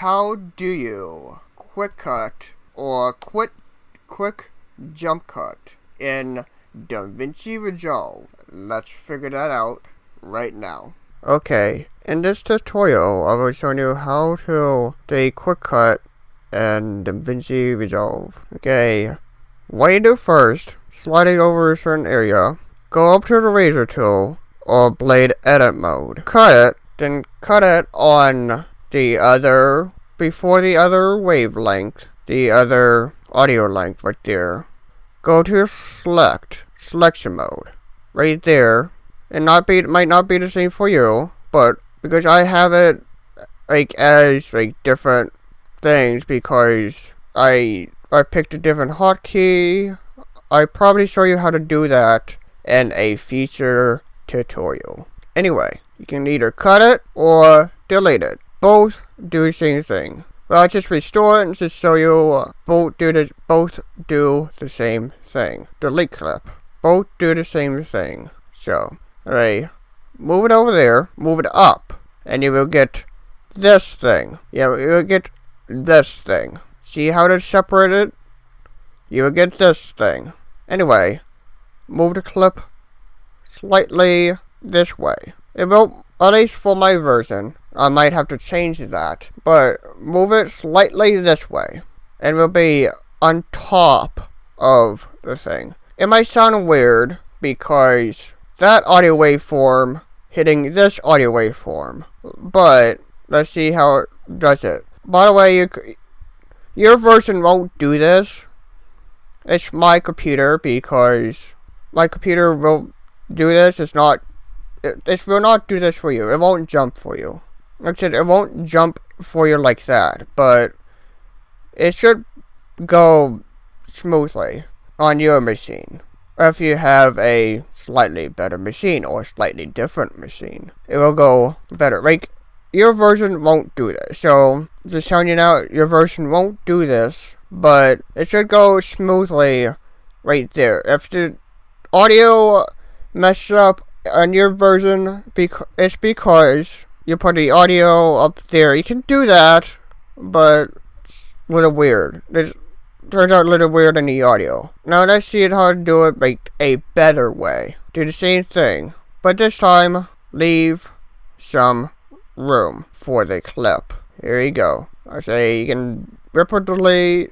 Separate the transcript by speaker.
Speaker 1: how do you quick cut or quick jump cut in DaVinci Resolve? Let's figure that out right now. Okay, in this tutorial, I will show you how to do a quick cut in DaVinci Resolve. Okay, what you do first, sliding over a certain area, go up to the razor tool or blade edit mode. Cut it, then cut it on the other, before the other wavelength, the other audio length right there. Go to selection mode, right there. It might not be the same for you, but because I have it as different things because I picked a different hotkey. I probably show you how to do that in a future tutorial. Anyway, you can either cut it or delete it. Both do the same thing. Well, I'll just restore it and just show you both do the same thing. Delete clip. Both do the same thing. So, alright, move it over there, move it up, and you will get this thing. Yeah, you will get this thing. See how to separate it? You will get this thing. Anyway, move the clip slightly this way. It will, at least for my version, I might have to change that, but move it slightly this way, and it will be on top of the thing. It might sound weird because that audio waveform hitting this audio waveform, but let's see how it does it. By the way, your version won't do this. It's my computer, because my computer will do this. It will not do this for you. It won't jump for you. Like I said, it won't jump for you like that, but it should go smoothly on your machine. If you have a slightly better machine or a slightly different machine, it will go better. Like, your version won't do this. So, just telling you now, your version won't do this, but it should go smoothly right there. If the audio messes up on your version, it's because you put the audio up there. You can do that, but it's a little weird. It turns out a little weird in the audio. Now let's see how to do it a better way. Do the same thing, but this time leave some room for the clip. Here you go. I say you can repeatedly